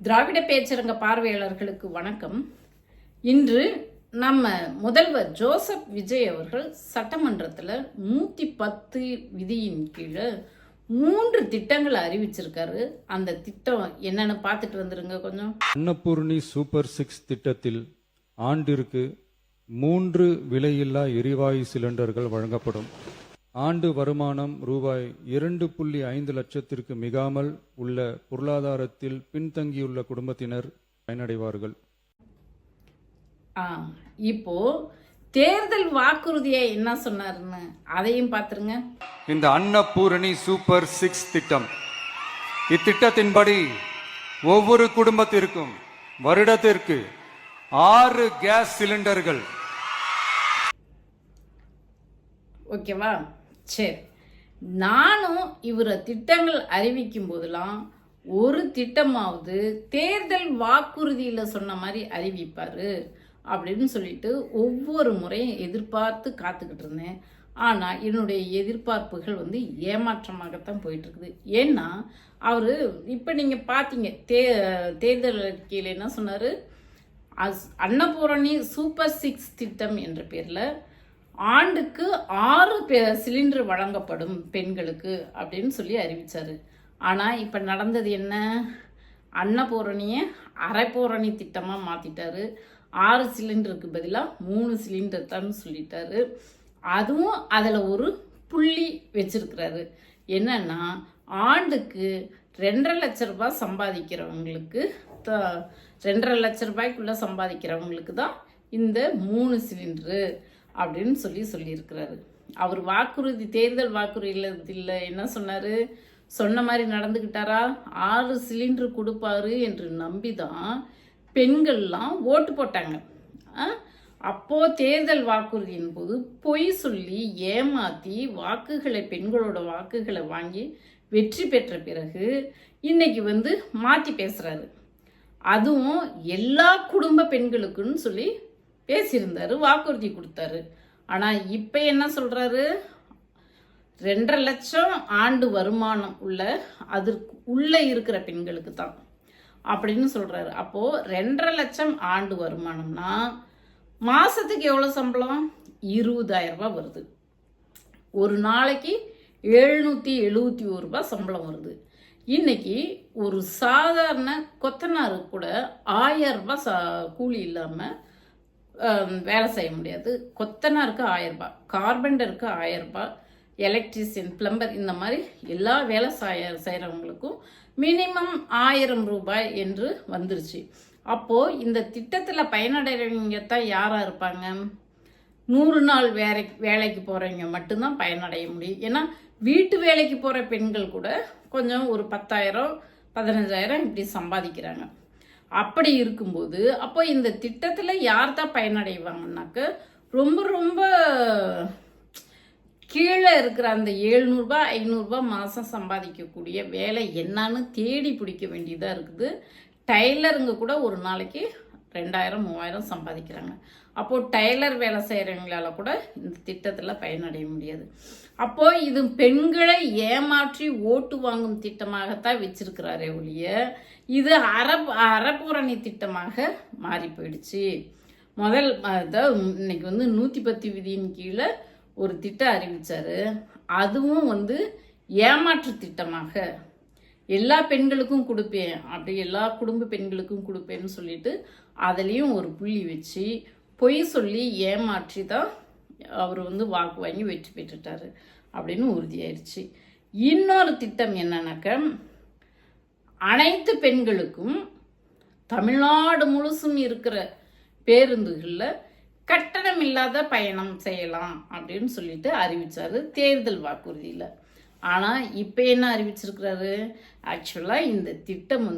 திராவிட பேச்சரங்க பார்வையாளர்களுக்கு வணக்கம். இன்று நம்ம முதல்வர் ஜோசப் விஜய் அவர்கள் சட்டமன்றத்தில் 110 விதியின் கீழே 3 திட்டங்களை அறிவிச்சிருக்காரு. அந்த திட்டம் என்னன்னு பார்த்துட்டு வந்துருங்க கொஞ்சம். அன்னபூர்ணி சூப்பர் 6 திட்டத்தில் ஆண்டிற்கு 3 விலையில்லா எரிவாயு சிலிண்டர்கள் வழங்கப்படும். ஆண்டு வருமானம் ரூபாய் 2.5 லட்சத்திற்கு மிகாமல் உள்ள பொருளாதாரத்தில் பின்தங்கியுள்ள குடும்பத்தினர் பயனடைவார்கள். இப்போ தேர்தல் வாக்குறுதியை என்ன சொன்னாருன்னு அதையும் பார்த்துருங்க. இந்த அன்னபூரணி சூப்பர் 6 திட்டம், இத்திட்டத்தின்படி ஒவ்வொரு குடும்பத்திற்கும் வருடத்திற்கு 6 கேஸ் சிலிண்டர்கள். ஓகேவா? சரி, நானும் இவரை திட்டங்கள் அறிவிக்கும் போதெல்லாம் ஒரு திட்டமாவது தேர்தல் வாக்குறுதியில் சொன்ன மாதிரி அறிவிப்பார் அப்படின்னு சொல்லிட்டு ஒவ்வொரு முறையும் எதிர்பார்த்து காத்துக்கிட்டு இருந்தேன். ஆனால் என்னுடைய எதிர்பார்ப்புகள் ஏமாற்றமாகத்தான் போயிட்டுருக்குது. ஏன்னா அவர் இப்போ நீங்கள் பார்த்தீங்க தேர்தல் அறிக்கையில் என்ன சொன்னார், அன்னபூரணி சூப்பர் 6 திட்டம் என்ற பேரில் ஆண்டுக்கு 6 சிலிண்டர் வழங்கப்படும் பெண்களுக்கு அப்படின்னு சொல்லி அறிவித்தார். ஆனால் இப்போ நடந்தது என்ன, அன்னபூரணியை அரைப்பூரணி திட்டமாக மாற்றிட்டாரு. 6 சிலிண்டருக்கு பதிலாக 3 சிலிண்டர் தான் சொல்லிட்டாரு. அதுவும் அதில் ஒரு புள்ளி வச்சிருக்கிறாரு. என்னன்னா, ஆண்டுக்கு 2.5 லட்ச ரூபாய் சம்பாதிக்கிறவங்களுக்கு 2.5 லட்ச ரூபாய்க்குள்ளே சம்பாதிக்கிறவங்களுக்கு தான் இந்த 3 சிலிண்டரு அப்படின்னு சொல்லியிருக்கிறாரு. அவர் வாக்குறுதி, தேர்தல் வாக்குறுதியில் என்ன சொன்னார், சொன்ன மாதிரி நடந்துக்கிட்டாரா? 6 சிலிண்டர் கொடுப்பாரு என்று நம்பி தான் பெண்கள்லாம் ஓட்டு போட்டாங்க. அப்போது தேர்தல் வாக்குறுதியின் போது பொய் சொல்லி ஏமாற்றி பெண்களோட வாக்குகளை வாங்கி வெற்றி பெற்ற பிறகு இன்னைக்கு மாற்றி பேசுகிறாரு. அதுவும் எல்லா குடும்ப பெண்களுக்குன்னு சொல்லி பேசியிருந்தாரு, வாக்குறுதி கொடுத்தாரு. ஆனால் இப்போ என்ன சொல்கிறாரு, 2.5 லட்சம் ஆண்டு வருமானம் அதற்கு உள்ளே இருக்கிற பெண்களுக்கு தான் அப்படின்னு சொல்கிறாரு. அப்போது 2.5 லட்சம் ஆண்டு வருமானம்னா மாதத்துக்கு எவ்வளோ சம்பளம்? 20,000 ரூபாய் வருது. ஒரு நாளைக்கு 771 ரூபாய் சம்பளம் வருது. இன்னைக்கு ஒரு சாதாரண கொத்தனாருக்கு கூட 1000 ரூபாய் கூலி இல்லாமல் வேலை செய்ய முடியாது. கொத்தனாருக்கு 1000 ரூபாய், கார்பெண்டருக்கு 1000 ரூபாய், எலக்ட்ரிஷியன், பிளம்பர், இந்த மாதிரி எல்லா வேலை செய்கிறவங்களுக்கும் மினிமம் 1000 ரூபாய் என்று வந்துருச்சு. அப்போது இந்த திட்டத்தில் பயனடைகிறவங்க தான் யாராக இருப்பாங்க? 100 நாள் வேலைக்கு போகிறவங்க மட்டும்தான் பயனடைய முடியும். ஏன்னா வீட்டு வேலைக்கு போகிற பெண்கள் கூட கொஞ்சம் ஒரு 10,000 15,000 இப்படி சம்பாதிக்கிறாங்க. அப்படி இருக்கும்போது அப்போ இந்த திட்டத்தில் யார் தான் பயனடைவாங்கன்னாக்க, ரொம்ப ரொம்ப கீழே இருக்கிற அந்த 700 ரூபாய் 500 ரூபாய் மாதம் சம்பாதிக்கக்கூடிய வேலை என்னன்னு தேடி பிடிக்க வேண்டியதாக இருக்குது. டைலருங்க கூட ஒரு நாளைக்கு 2000 3000 சம்பாதிக்கிறாங்க. அப்போது டைலர் வேலை செய்கிறவங்களால கூட இந்த திட்டத்தில் பயனடைய முடியாது. அப்போது இது பெண்களை ஏமாற்றி ஓட்டு வாங்கும் திட்டமாகத்தான் வச்சிருக்கிறாரே ஒழிய இது அறப்பூரணி திட்டமாக மாறி போயிடுச்சு. இன்னைக்கு 110 விதியின் கீழே ஒரு திட்டம் அறிவிச்சாரு. அதுவும் ஏமாற்று திட்டமாக எல்லா பெண்களுக்கும் கொடுப்பேன், அப்படி எல்லா குடும்ப பெண்களுக்கும் கொடுப்பேன்னு சொல்லிட்டு அதுலேயும் ஒரு புள்ளி வச்சு பொய் சொல்லி ஏமாற்றி தான் அவர் வாக்கு வாங்கி வெற்றி பெற்றுட்டாரு அப்படின்னு உறுதியாயிருச்சு. இன்னொரு திட்டம் என்னன்னாக்க, அனைத்து பெண்களுக்கும் தமிழ்நாடு முழுசும் இருக்கிற பேருந்துகளில் கட்டணம் இல்லாத பயணம் செய்யலாம் அப்படின்னு சொல்லிட்டு அறிவிச்சாரு தேர்தல் வாக்குறுதியில். ஆனால் இப்போ என்ன அறிவிச்சிருக்கிறாரு, ஆக்சுவலாக இந்த திட்டம்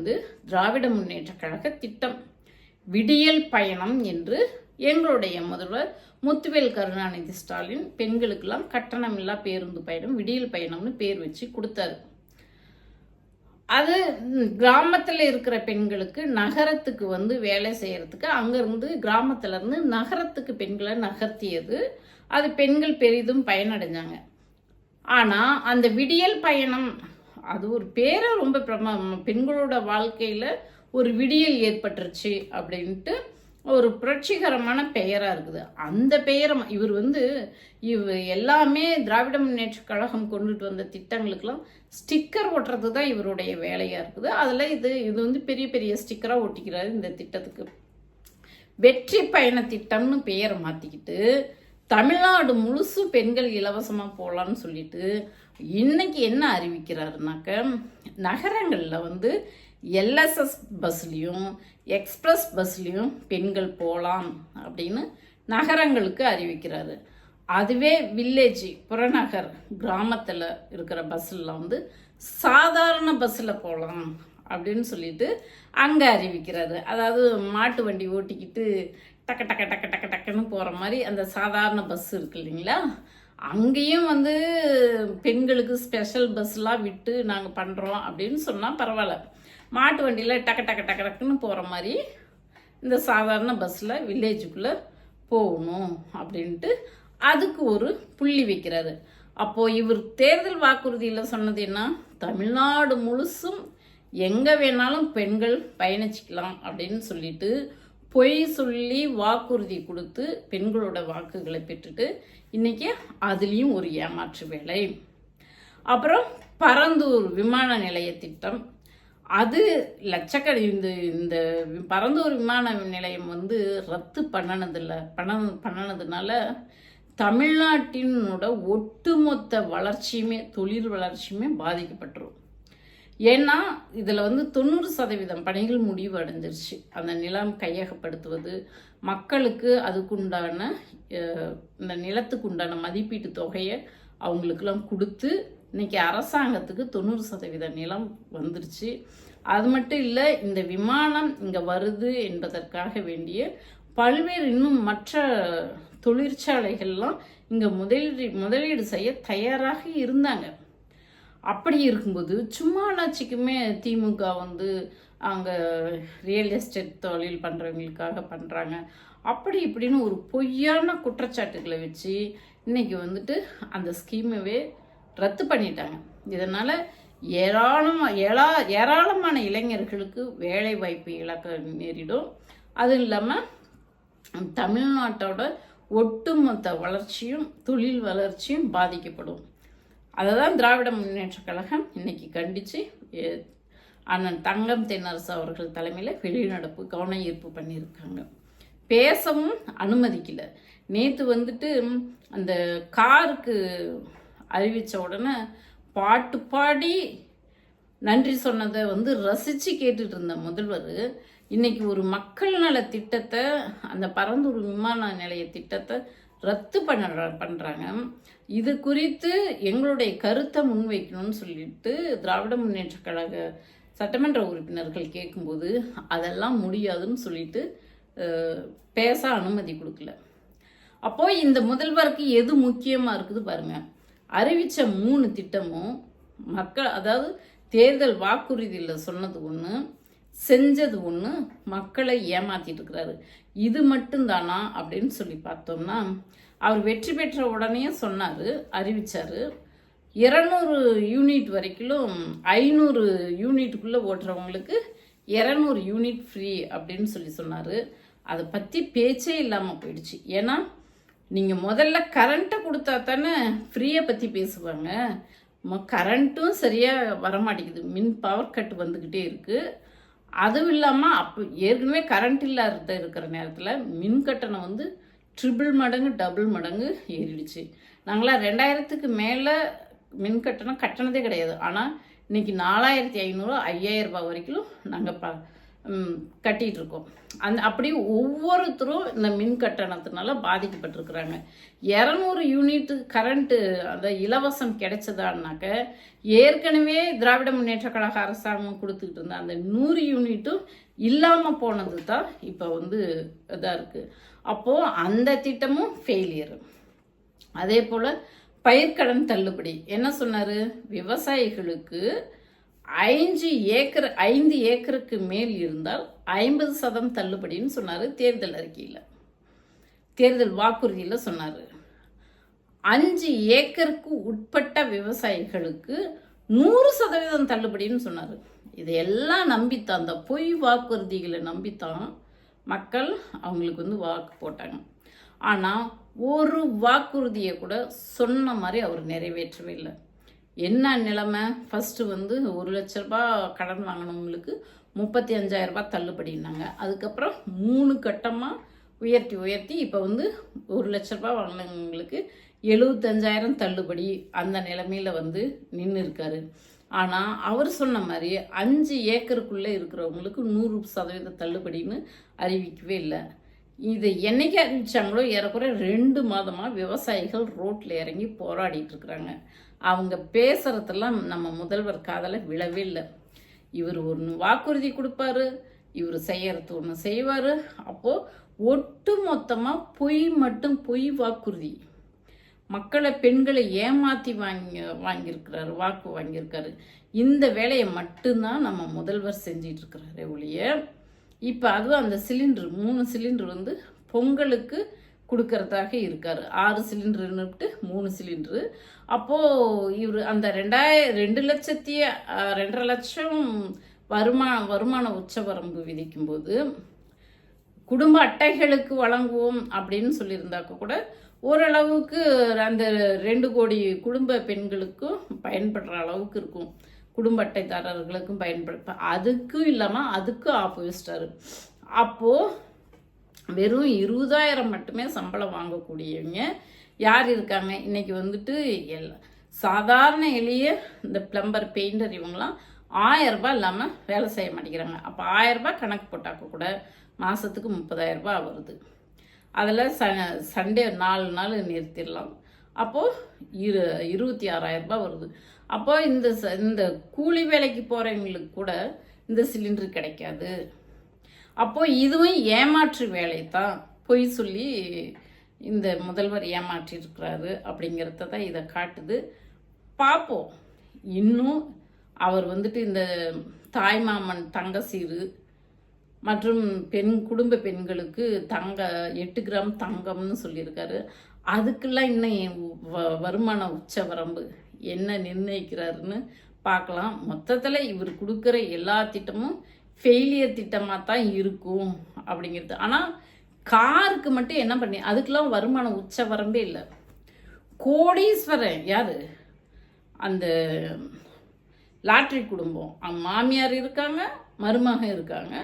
திராவிட முன்னேற்ற கழக திட்டம். விடியல் பயணம் என்று எங்களுடைய முதல்வர் முத்துவேல் கருணாநிதி ஸ்டாலின் பெண்களுக்கெல்லாம் கட்டணமில்லா பேருந்து பயணம், விடியல் பயணம்னு பேர் வச்சு கொடுத்தாரு. அது கிராமத்தில் இருக்கிற பெண்களுக்கு நகரத்துக்கு வேலை செய்யறதுக்கு, அங்கேருந்து கிராமத்திலேருந்து நகரத்துக்கு பெண்களை நகர்த்தியது. அது பெண்கள் பெரிதும் பயனடைஞ்சாங்க. ஆனால் அந்த விடியல் பயணம் அது ஒரு பேரை ரொம்ப பெண்களோட வாழ்க்கையில் ஒரு விடியல் ஏற்பட்டுருச்சு அப்படின்ட்டு ஒரு புரட்சிகரமான பெயராக இருக்குது. அந்த பெயரை இவர் எல்லாமே திராவிட முன்னேற்ற கழகம் கொண்டுட்டு வந்த திட்டங்களுக்கெல்லாம் ஸ்டிக்கர் ஒட்டுறது தான் இவருடைய வேலையாக இருக்குது. அதில் இது பெரிய பெரிய ஸ்டிக்கராக ஒட்டிக்கிறாரு இந்த திட்டத்துக்கு. வெற்றி பயண திட்டம்னு பெயரை மாற்றிக்கிட்டு தமிழ்நாடு முழுசு பெண்கள் இலவசமாக போகலான்னு சொல்லிட்டு இன்னைக்கு என்ன அறிவிக்கிறாருனாக்க, நகரங்களில் எல்எஸ்எஸ் பஸ்லேயும் எக்ஸ்பிரஸ் பஸ்லேயும் பெண்கள் போகலாம் அப்படின்னு நகரங்களுக்கு அறிவிக்கிறாரு. அதுவே வில்லேஜ் புறநகர் கிராமத்தில் இருக்கிற பஸ்ஸில் சாதாரண பஸ்ஸில் போகலாம் அப்படின்னு சொல்லிட்டு அங்கே அறிவிக்கிறாரு. அதாவது மாட்டு வண்டி ஓட்டிக்கிட்டு டக்க டக்க டக்க டக்க டக்குன்னு போகிற மாதிரி அந்த சாதாரண பஸ் இருக்கு இல்லைங்களா, அங்கேயும் பெண்களுக்கு ஸ்பெஷல் பஸ்லாம் விட்டு நாங்கள் பண்ணுறோம் அப்படின்னு சொன்னால் பரவாயில்ல. மாட்டு வண்டியில் டக்க டக்க டக்க டக்குன்னு போகிற மாதிரி இந்த சாதாரண பஸ்ஸில் வில்லேஜுக்குள்ளே போகணும் அப்படின்ட்டு அதுக்கு ஒரு புள்ளி வைக்கிறாரு. அப்போது இவர் தேர்தல் வாக்குறுதியில் சொன்னது என்ன, தமிழ்நாடு முழுசும் எங்கே வேணாலும் பெண்கள் பயணிச்சிக்கலாம் அப்படின்னு சொல்லிட்டு பொய் சொல்லி வாக்குறுதி கொடுத்து பெண்களோட வாக்குகளை பெற்றுட்டு இன்னைக்கு அதுலேயும் ஒரு ஏமாற்று வேலை. அப்புறம் பரந்தூர் விமான நிலைய திட்டம், அது இந்த பரந்தூர் விமான நிலையம் ரத்து பண்ணனதுனால தமிழ்நாட்டினோட ஒட்டுமொத்த வளர்ச்சியுமே தொழில் வளர்ச்சியுமே பாதிக்கப்பட்டுரும். ஏன்னா இதில் 90% பணிகள் முடிவு அடைஞ்சிருச்சு. அந்த நிலம் கையகப்படுத்துவது, மக்களுக்கு அதுக்குண்டான இந்த நிலத்துக்கு உண்டான மதிப்பீட்டு தொகையை அவங்களுக்கெல்லாம் கொடுத்து இன்னைக்கு அரசாங்கத்துக்கு 90% நிலம் வந்துருச்சு. அது மட்டும் இல்லை, இந்த விமானம் இங்கே வருது என்பதற்காக வேண்டிய பல்வேறு இன்னும் மற்ற தொழிற்சாலைகள்லாம் இங்கே முதலீடு செய்ய தயாராக இருந்தாங்க. அப்படி இருக்கும்போது சும்மானாச்சிக்குமே திமுக அங்கே ரியல் எஸ்டேட் தொழில் பண்ணுறவங்களுக்காக பண்ணுறாங்க அப்படி இப்படின்னு ஒரு பொய்யான குற்றச்சாட்டுகளை வச்சு இன்னைக்கு அந்த ஸ்கீமவே ரத்து பண்ணிட்டாங்க. இதனால் ஏராளமான இளைஞர்களுக்கு வேலை வாய்ப்பு இழக்க நேரிடும். அதுவும் இல்லாமல் தமிழ்நாட்டோட ஒட்டுமொத்த வளர்ச்சியும் தொழில் வளர்ச்சியும் பாதிக்கப்படும். அதை தான் திராவிட முன்னேற்ற கழகம் இன்னைக்கு கண்டித்து அண்ணன் தங்கம் தென்னரசு அவர்கள் தலைமையில் வெளிநடப்பு கவன ஈர்ப்பு பண்ணியிருக்காங்க. பேசவும் அனுமதிக்கல. நேற்று அந்த காருக்கு அறிவித்த உடனே பாட்டு பாடி நன்றி சொன்னதை ரசித்து கேட்டுட்டு இருந்த முதல்வர் இன்னைக்கு ஒரு மக்கள் நல திட்டத்தை, அந்த பரந்தூர் விமான நிலைய திட்டத்தை ரத்து பண்ணுறாங்க. இது குறித்து எங்களுடைய கருத்தை முன்வைக்கணும்னு சொல்லிட்டு திராவிட முன்னேற்ற கழக சட்டமன்ற உறுப்பினர்கள் கேட்கும்போது அதெல்லாம் முடியாதுன்னு சொல்லிட்டு பேச அனுமதி கொடுக்கல. அப்போ இந்த முதல்வருக்கு எது முக்கியமாக இருக்குது பாருங்க. அறிவித்த 3 திட்டமும் அதாவது தேர்தல் வாக்குறுதியில் சொன்னது ஒன்று, செஞ்சது ஒன்று, மக்களை ஏமாத்திட்டு இருக்கிறாரு. இது மட்டும்தானா அப்படின்னு சொல்லி பார்த்தோம்னா, அவர் வெற்றி பெற்ற உடனே சொன்னார், அறிவித்தார் 200 யூனிட் வரைக்கும் 500 யூனிட்டுக்குள்ளே ஓட்டுறவங்களுக்கு 200 யூனிட் ஃப்ரீ அப்படின்னு சொன்னார். அதை பற்றி பேச்சே இல்லாமல் போயிடுச்சு. ஏன்னா நீங்கள் முதல்ல கரண்ட்டை கொடுத்தா தானே ஃப்ரீயை பற்றி பேசுவாங்க. கரண்ட்டும் சரியாக வரமாட்டேங்குது, பவர் கட் வந்துக்கிட்டே இருக்குது. அதுவும் இல்லாமல் ஏற்கனவே கரண்ட் இல்லாத இருக்கிற நேரத்தில் மின் கட்டணம் ட்ரிபிள் மடங்கு டபுள் மடங்கு ஏறிடுச்சு. நாங்களாம் 2000க்கு மேலே மின் கட்டணம் கட்டணதே கிடையாது. ஆனால் இன்னைக்கு 4500 5000 ரூபாய் வரைக்கும் நாங்கள் கட்டிகிட்டு இருக்கோம். அப்படி ஒவ்வொருத்தரும் இந்த மின் கட்டணத்தினால பாதிக்கப்பட்டிருக்கிறாங்க. 200 யூனிட் கரண்ட்டு அந்த இலவசம் கிடைச்சதான்னாக்க ஏற்கனவே திராவிட முன்னேற்ற கழக அரசாங்கம் கொடுத்துக்கிட்டு இருந்த அந்த 100 யூனிட்டும் இல்லாமல் போனது தான் இப்போ இதாக இருக்குது. அப்போது அந்த திட்டமும் ஃபெயிலியர். அதே போல் பயிர்க்கடன் தள்ளுபடி என்ன சொன்னார், விவசாயிகளுக்கு 5 ஏக்கருக்கு மேல் இருந்தால் 50% தள்ளுபடின்னு சொன்னார். தேர்தல் அறிக்கையில், தேர்தல் வாக்குறுதியில் சொன்னார். 5 ஏக்கருக்கு உட்பட்ட விவசாயிகளுக்கு 100% தள்ளுபடின்னு சொன்னார். இதையெல்லாம் நம்பித்தான், அந்த பொய் வாக்குறுதிகளை நம்பித்தான் மக்கள் அவங்களுக்கு வந்து வாக்கு போட்டாங்க. ஆனால் ஒரு வாக்குறுதியை கூட சொன்ன மாதிரி அவர் நிறைவேற்றவே இல்லை. என்ன நிலைமை? ஃபஸ்ட்டு வந்து 1 லட்ச ரூபாய் கடன் வாங்கினவங்களுக்கு 35,000 ரூபாய் தள்ளுபடினாங்க. அதுக்கப்புறம் 3 கட்டமாக உயர்த்தி இப்போ வந்து 1 லட்ச ரூபாய் வாங்கினவங்களுக்கு 75,000 தள்ளுபடி அந்த நிலைமையில் வந்து நின்று இருக்காரு. ஆனால் அவர் சொன்ன மாதிரி 5 ஏக்கருக்குள்ளே இருக்கிறவங்களுக்கு 100% தள்ளுபடின்னு அறிவிக்கவே இல்லை. இதை என்னைக்கு அறிவிச்சாங்களோ ஏறக்குறைய 2 மாதமாக விவசாயிகள் ரோட்டில் இறங்கி போராடிட்டு இருக்கிறாங்க. அவங்க பேசுறதெல்லாம் நம்ம முதல்வர் காதல விழவே இல்லை. இவர் ஒன்று வாக்குறுதி கொடுப்பாரு, இவர் செய்யறது ஒன்று செய்வார். அப்போது ஒட்டு மொத்தமாக பொய் வாக்குறுதி, மக்களை பெண்களை ஏமாற்றி வாக்கு வாங்கியிருக்காரு. இந்த வேலையை மட்டும்தான் நம்ம முதல்வர் செஞ்சிட்டு இருக்கிறாரு ஒழிய, இப்போ அதுவும் அந்த சிலிண்டர் 3 சிலிண்டர் வந்து பொங்கலுக்கு கொடுக்கறதாக இருக்கார். 6 சிலிண்டர்னுட்டு 3 சிலிண்டரு. அப்போது இவர் அந்த 2,50,000 லட்சம் வருமான உச்சவரம்பு விதிக்கும்போது குடும்ப அட்டைகளுக்கு வழங்குவோம் அப்படின்னு சொல்லியிருந்தாக்க கூட ஓரளவுக்கு அந்த 2 கோடி குடும்ப பெண்களுக்கும் பயன்படுற அளவுக்கு இருக்கும், குடும்ப அட்டைதாரர்களுக்கும் பயன்படுத்த. அதுக்கும் இல்லாமல் அதுக்கும் ஆப்போசிட்டாரு. அப்போது வெறும் 20,000 மட்டுமே சம்பளம் வாங்கக்கூடியவங்க யார் இருக்காங்க? இன்னைக்கு வந்துட்டு சாதாரண எளிய இந்த பிளம்பர், பெயிண்டர் இவங்களாம் 1000 ரூபாய் இல்லாமல் வேலை செய்ய மாட்டேங்கிறாங்க. அப்போ 1000 ரூபாய் கணக்கு போட்டாக்க கூட மாதத்துக்கு 30,000 ரூபாய் வருது. அதில் சண்டே 4 நாள் நிறுத்திடலாம். அப்போது 26,000 ரூபாய் வருது. அப்போது இந்த கூலி வேலைக்கு போகிறவங்களுக்கு கூட இந்த சிலிண்டர் கிடைக்காது. அப்போது இதுவும் ஏமாற்று வேலை தான், பொய் சொல்லி இந்த முதல்வர் ஏமாற்றிருக்கிறாரு அப்படிங்கிறத தான் இதை காட்டுது. பார்ப்போம். இன்னும் அவர் வந்துட்டு இந்த தாய்மாமன் தங்க சீரு மற்றும் குடும்ப பெண்களுக்கு 8 கிராம் தங்கம்னு சொல்லியிருக்காரு. அதுக்கெல்லாம் இன்னும் வருமான உச்சவரம்பு என்ன நிர்ணயிக்கிறாருன்னு பார்க்கலாம். மொத்தத்தில் இவர் கொடுக்குற எல்லா திட்டமும் ஃபெயிலியர் திட்டமாக தான் இருக்கும் அப்படிங்கிறது. ஆனால் காருக்கு மட்டும் என்ன பண்ணி அதுக்கெல்லாம் வருமான உச்சவரம்பே இல்லை. கோடீஸ்வரன் யார்? அந்த லாட்ரி குடும்பம். மாமியார் இருக்காங்க, மருமகன் இருக்காங்க,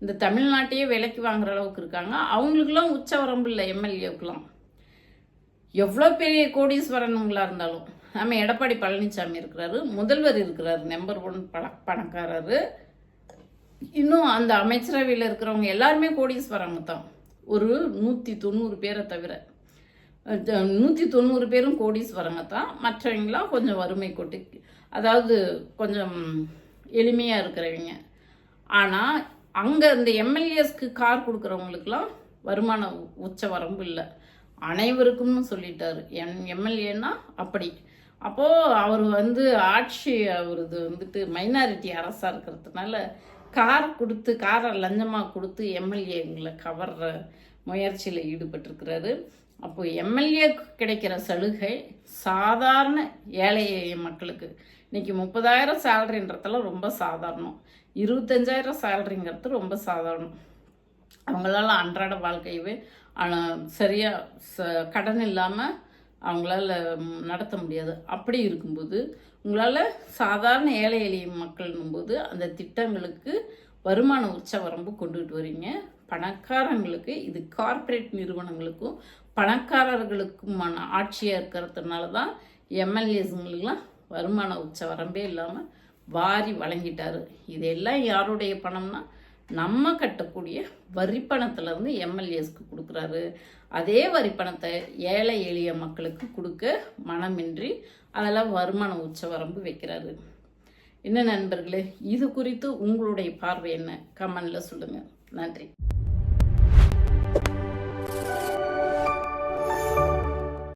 இந்த தமிழ்நாட்டையே விலைக்கு வாங்குற அளவுக்கு இருக்காங்க. அவங்களுக்கெல்லாம் உச்சவரம்பு இல்லை. எம்எல்ஏவுக்கெல்லாம் எவ்வளோ பெரிய கோடீஸ்வரனுங்களா இருந்தாலும். நம்ம எடப்பாடி பழனிசாமி இருக்கிறாரு, முதல்வர் இருக்கிறாரு, நம்பர் 1 பணக்காரரு. இன்னும் அந்த அமைச்சரவையில் இருக்கிறவங்க எல்லாருமே கோடீஸ்வரங்க தான். ஒரு 190 பேரை தவிர 190 பேரும் கோடீஸ்வரங்க தான். மற்றவங்களாம் கொஞ்சம் வறுமை கொட்டி, அதாவது கொஞ்சம் எளிமையாக இருக்கிறவங்க. ஆனால் அங்கே இந்த எம்எல்ஏஸ்க்கு கார் கொடுக்குறவங்களுக்கெல்லாம் வருமான உச்ச வரம்பு இல்லை, அனைவருக்கும்னு சொல்லிட்டாரு. எம்எல்ஏன்னா அப்படி. அப்போது அவர் வந்து அவரது வந்துட்டு மைனாரிட்டி அரசாக இருக்கிறதுனால காரை லஞ்சமாக கொடுத்து எம்எல்ஏங்களை கவர்ற முயற்சியில் ஈடுபட்டிருக்கிறாரு. அப்போ எம்எல்ஏ கிடைக்கிற சலுகை சாதாரண ஏழை மக்களுக்கு இன்னைக்கு 30,000 சேலரின்றதெல்லாம் ரொம்ப சாதாரணம், 25,000 சேலரிங்கிறது ரொம்ப சாதாரணம். அவங்களால அன்றாட வாழ்க்கையவே சரியாக கடன் இல்லாமல் அவங்களால நடத்த முடியாது. அப்படி இருக்கும்போது உங்களால் சாதாரண ஏழை எளிய மக்கள்னும்போது அந்த திட்டங்களுக்கு வருமான உச்சவரம்பு கொண்டுகிட்டு வரீங்க. பணக்காரங்களுக்கு இது கார்ப்பரேட் நிறுவனங்களுக்கும் பணக்காரர்களுக்குமான ஆட்சியாக இருக்கிறதுனால தான் எம்எல்ஏஸுங்களுக்கெல்லாம் வருமான உச்சவரம்பே இல்லாமல் வாரி வழங்கிட்டாரு. இதெல்லாம் யாருடைய பணம்னா நம்ம கட்டக்கூடிய வரிப்பணத்திலேருந்து எம்எல்ஏஸ்க்கு கொடுக்குறாரு. அதே வரிப்பணத்தை ஏழை எளிய மக்களுக்கு கொடுக்க மனமின்றி அதெல்லாம் வருமான உச்சவரம்பு வைக்கிறாரு. என்ன நண்பர்களே, இது குறித்து உங்களுடைய பார்வை என்ன? கமெண்ட்ல சொல்லுங்க. நன்றி.